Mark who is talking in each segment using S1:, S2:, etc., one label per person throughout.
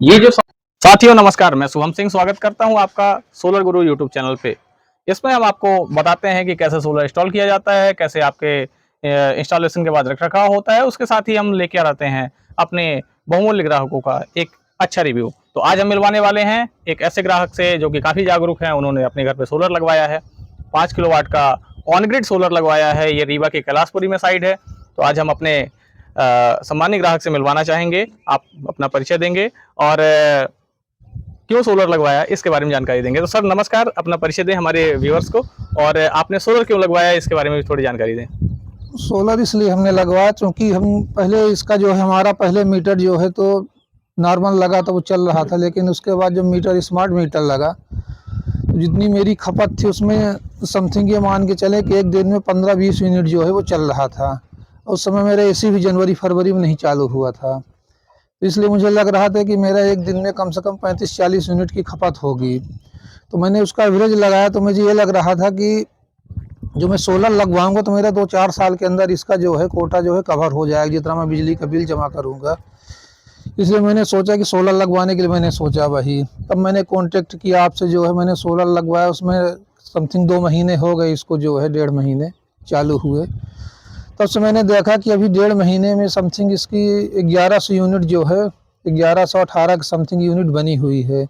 S1: ये जो साथियों नमस्कार, मैं शुभम सिंह स्वागत करता हूं आपका सोलर गुरु यूट्यूब चैनल पे। इसमें हम आपको बताते हैं कि कैसे सोलर इंस्टॉल किया जाता है, कैसे आपके इंस्टॉलेशन के बाद रखरखाव होता है। उसके साथ ही हम लेके आते हैं अपने बहुमूल्य ग्राहकों का एक अच्छा रिव्यू। तो आज हम मिलवाने वाले हैं एक ऐसे ग्राहक से जो कि काफ़ी जागरूक हैं। उन्होंने अपने घर पे सोलर लगवाया है, 5 किलोवाट का ऑन ग्रिड सोलर लगवाया है। ये रीवा के कैलाशपुरी में साइड है। तो आज हम अपने सम्मानित ग्राहक से मिलवाना चाहेंगे। आप अपना परिचय देंगे और क्यों सोलर लगवाया इसके बारे में जानकारी देंगे। तो सर नमस्कार, अपना परिचय दें हमारे व्यूअर्स को और आपने सोलर क्यों लगवाया इसके बारे में भी थोड़ी जानकारी दें।
S2: सोलर इसलिए हमने लगवाया क्योंकि हम पहले इसका जो है हमारा पहले मीटर जो है तो नॉर्मल लगा तो वो चल रहा था, लेकिन उसके बाद जो मीटर स्मार्ट मीटर लगा तो जितनी मेरी खपत थी उसमें समथिंग ये मान के चले कि एक दिन में 15-20 यूनिट जो है वो चल रहा था। उस समय मेरा एसी भी जनवरी फरवरी में नहीं चालू हुआ था, तो इसलिए मुझे लग रहा था कि मेरा एक दिन में कम से कम 35-40 यूनिट की खपत होगी। तो मैंने उसका एवरेज लगाया तो मुझे ये लग रहा था कि जो मैं सोलर लगवाऊंगा तो मेरा 2-4 साल के अंदर इसका जो है कोटा जो है कवर हो जाएगा, जितना मैं बिजली का बिल जमा करूंगा। इसलिए मैंने सोचा कि सोलर लगवाने के लिए मैंने सोचा वही, तब मैंने कांटेक्ट किया आपसे। जो है मैंने सोलर लगवाया, उसमें समथिंग 2 महीने हो गए इसको, जो है 1.5 महीने चालू हुए। तब से मैंने देखा कि अभी 1.5 महीने में समथिंग इसकी 1100 यूनिट जो है 1118 समथिंग यूनिट बनी हुई है,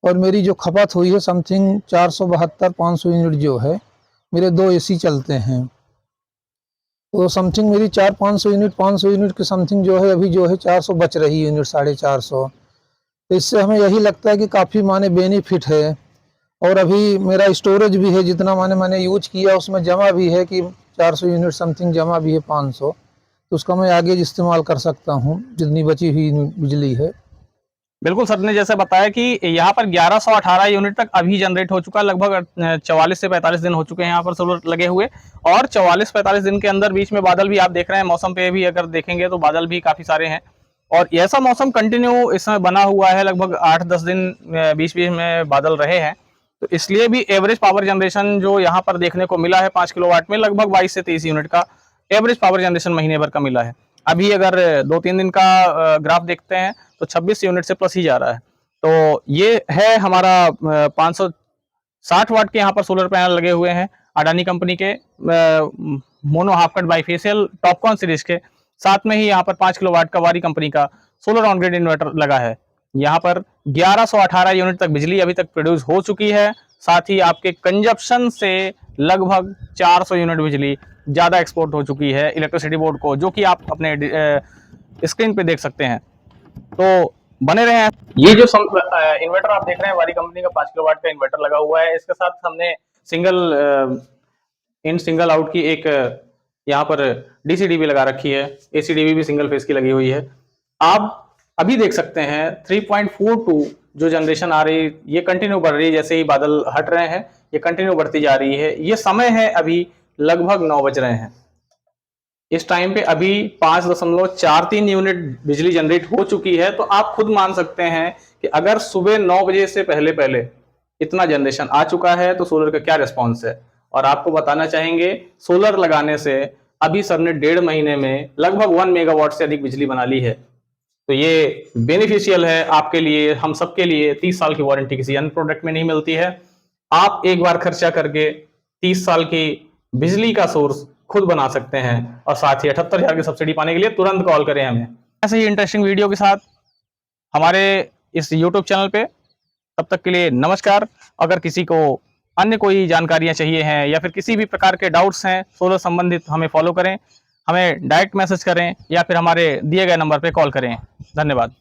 S2: और मेरी जो खपत हुई है समथिंग 472-500 यूनिट जो है। मेरे 2 एसी चलते हैं, तो समथिंग मेरी 500 यूनिट के समथिंग जो है अभी जो है 400 बच रही यूनिट, 450। तो इससे हमें यही लगता है कि काफ़ी माने बेनिफिट है। और अभी मेरा स्टोरेज भी है, जितना मैंने यूज किया उसमें जमा भी है कि 400 यूनिट समथिंग जमा भी है 500, तो उसका मैं आगे इस्तेमाल कर सकता हूँ जितनी बची हुई बिजली है।
S1: बिल्कुल, सर ने जैसे बताया कि यहाँ पर 1118 यूनिट तक अभी जनरेट हो चुका है। लगभग 44 से 45 दिन हो चुके हैं यहाँ पर सोलर लगे हुए, और 44-45 दिन के अंदर बीच में बादल भी आप देख रहे हैं। मौसम पे भी अगर देखेंगे तो बादल भी काफ़ी सारे हैं, और ऐसा मौसम कंटिन्यू इस समय बना हुआ है। लगभग 8-10 दिन बीच बीच में बादल रहे हैं। तो इसलिए भी एवरेज पावर जनरेशन जो यहाँ पर देखने को मिला है 5 किलोवाट में, लगभग 22 से 23 यूनिट का एवरेज पावर जनरेशन महीने भर का मिला है। अभी अगर 2-3 दिन का ग्राफ देखते हैं तो 26 यूनिट से प्लस ही जा रहा है। तो ये है हमारा 560 वाट के यहाँ पर सोलर पैनल लगे हुए हैं अडानी कंपनी के, mono half cut bifacial Topcon series के। साथ में ही यहाँ पर 5 किलोवाट का वारी कंपनी का सोलर ऑन ग्रिड इन्वर्टर लगा है। यहाँ पर 1118 यूनिट तक बिजली अभी तक प्रोड्यूस हो चुकी है। साथ ही आपके कंजप्शन से लगभग 400 यूनिट बिजली ज्यादा एक्सपोर्ट हो चुकी है इलेक्ट्रिसिटी बोर्ड को, जो कि आप अपने स्क्रीन पे देख सकते हैं। तो बने रहे हैं। ये जो इन्वर्टर आप देख रहे हैं वारी कंपनी का 5 किलोवाट का इन्वर्टर लगा हुआ है। इसके साथ हमने सिंगल इन सिंगल आउट की एक यहाँ पर डीसी-डीबी लगा रखी है। एसी-डीबी भी सिंगल फेस की लगी हुई है। आप अभी देख सकते हैं 3.42 जो जनरेशन आ रही, ये कंटिन्यू बढ़ रही है। जैसे ही बादल हट रहे हैं ये कंटिन्यू बढ़ती जा रही है। ये समय है अभी लगभग 9 बज रहे हैं। इस टाइम पे अभी 5.43 यूनिट बिजली जनरेट हो चुकी है। तो आप खुद मान सकते हैं कि अगर सुबह 9 बजे से पहले पहले इतना जनरेशन आ चुका है तो सोलर का क्या रिस्पॉन्स है। और आपको बताना चाहेंगे सोलर लगाने से अभी सर ने 1.5 महीने में लगभग 1 मेगावाट से अधिक बिजली बना ली है। तो ये बेनिफिशियल है आपके लिए, हम सबके लिए। 30 साल की वारंटी किसी अन्य प्रोडक्ट में नहीं मिलती है। आप एक बार खर्चा करके 30 साल की बिजली का सोर्स खुद बना सकते हैं, और साथ ही 78,000 की सब्सिडी पाने के लिए तुरंत कॉल करें हमें ऐसे ही इंटरेस्टिंग वीडियो के साथ हमारे इस यूट्यूब चैनल पे। तब तक के लिए नमस्कार। अगर किसी को अन्य कोई जानकारियां चाहिए हैं या फिर किसी भी प्रकार के डाउट्स हैं सोलर संबंधित, हमें फॉलो करें, हमें डायरेक्ट मैसेज करें या फिर हमारे दिए गए नंबर पे कॉल करें। धन्यवाद।